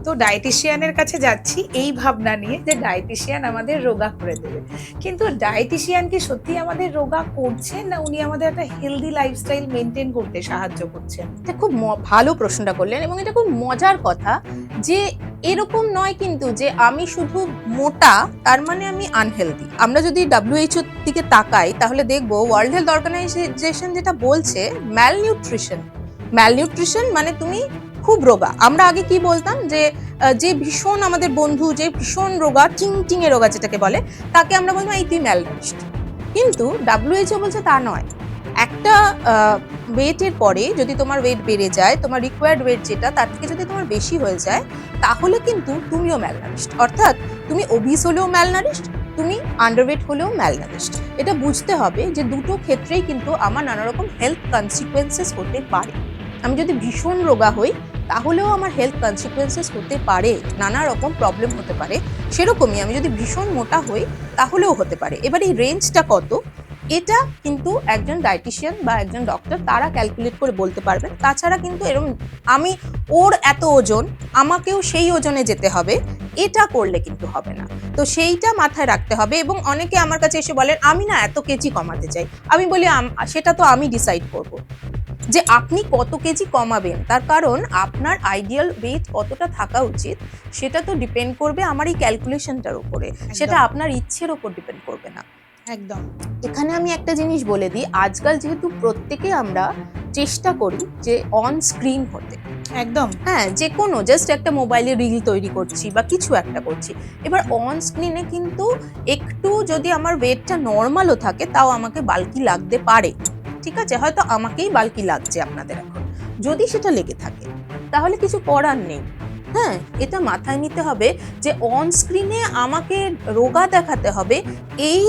তো ডায়েটিশিয়ানের কাছে যাচ্ছি এই ভাবনা নিয়ে যে ডায়েটিশিয়ান আমাদের রোগা করে দেবে, কিন্তু ডায়েটিশিয়ান কি সত্যি আমাদের রোগা করছেন, না উনি আমাদের একটা হেলদি লাইফস্টাইল মেনটেন করতে সাহায্য করছেন? এটা খুব ভালো প্রশ্নটা করলেন, এবং এটা খুব মজার কথা যে এরকম নয় কিন্তু যে আমি শুধু মোটা তার মানে আমি আনহেলদি। আমরা যদি WHO দিকে তাকাই তাহলে দেখবো ওয়ার্ল্ড হেলথ অর্গানাইজেশন যেটা বলছে ম্যালনিউট্রিশন। ম্যালনিউট্রিশন মানে তুমি খুব রোগা। আমরা আগে কি বলতাম যে যে ভীষণ আমাদের বন্ধু, যে ভীষণ রোগা, চিংচিঙে রোগা যেটাকে বলে, তাকে আমরা বলবো এই তুই ম্যালনিউট্রিশড। কিন্তু WHO বলছে তা নয়। একটা ওয়েটের পরে যদি তোমার ওয়েট বেড়ে যায়, তোমার রিকোয়ার্ড ওয়েট যেটা তার থেকে যদি তোমার বেশি হয়ে যায়, তাহলে কিন্তু তুমিও ম্যালনারিশড। অর্থাৎ তুমি ওবিস হলেও ম্যালনারিশড, তুমি আন্ডারওয়েট হলেও ম্যালনারিশড। এটা বুঝতে হবে যে দুটো ক্ষেত্রেই কিন্তু আমার নানা রকম হেলথ কনসিকুয়েন্সেস হতে পারে। আমি যদি ভীষণ রোগা হই তাহলেও আমার হেলথ কনসিকুয়েন্সেস হতে পারে, নানা রকম প্রবলেম হতে পারে। সেরকমই আমি যদি ভীষণ মোটা হই তাহলেও হতে পারে। এবার এই রেঞ্জটা কত, এটা কিন্তু একজন ডায়েটিশিয়ান বা একজন ডক্টর তারা ক্যালকুলেট করে বলতে পারবেন। তাছাড়া কিন্তু এরকম আমি ওর এত ওজন আমাকেও সেই ওজনে যেতে হবে, এটা করলে কিন্তু হবে না। তো সেইটা মাথায় রাখতে হবে। এবং অনেকে আমার কাছে এসে বলেন আমি না এত কেজি কমাতে চাই। আমি বলি সেটা তো আমি ডিসাইড করব যে আপনি কত কেজি কমাবেন। তার কারণ আপনার আইডিয়াল ওয়েট কতটা থাকা উচিত সেটা তো ডিপেন্ড করবে আমার এই ক্যালকুলেশনটার উপরে, সেটা আপনার ইচ্ছের উপর ডিপেন্ড করবে না। একদম। এখানে আমি একটা জিনিস বলে দিই, আজকাল যেহেতু প্রত্যেকে আমরা চেষ্টা করি যে অন স্ক্রিন হতে, একদম। হ্যাঁ, যে কোনো জাস্ট একটা মোবাইলে রিল তৈরি করছি বা কিছু একটা করছি, এবার অন স্ক্রিনে কিন্তু একটু যদি আমার ওয়েটটা নর্মালও থাকে তাও আমাকে বাল্কি লাগতে পারে। ঠিক আছে, হয়তো আমাকেই বাল্কি লাগছে আপনাদের এখন, যদি সেটা লেগে থাকে তাহলে কিছু করার নেই। হ্যাঁ, এটা মাথায় নিতে হবে যে অন স্ক্রিনে আমাকে রোগা দেখাতে হবে এই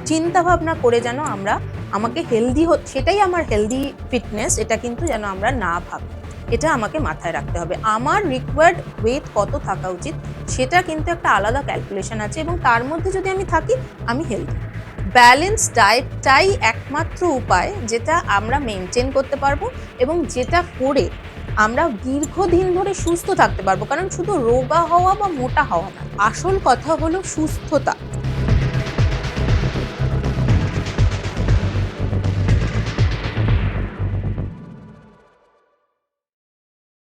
চিন্তা ভাবনা করে যেন আমরা আমাকে হেলদি সেটাই আমার হেলদি ফিটনেস, এটা কিন্তু যেন আমরা না ভাবি। এটা আমাকে মাথায় রাখতে হবে। আমার রিকোয়ার্ড ওয়েট কত থাকা উচিত সেটা কিন্তু একটা আলাদা ক্যালকুলেশন আছে, এবং তার মধ্যে যদি আমি থাকি আমি হেলদি। ব্যালেন্স ডায়েটটাই একমাত্র উপায় যেটা আমরা মেনটেন করতে পারবো, এবং যেটা করে আমরা দীর্ঘদিন ধরে সুস্থ থাকতে পারবো। কারণ শুধু রোগা হওয়া বা মোটা হওয়া না, আসল কথা হলো সুস্থতা।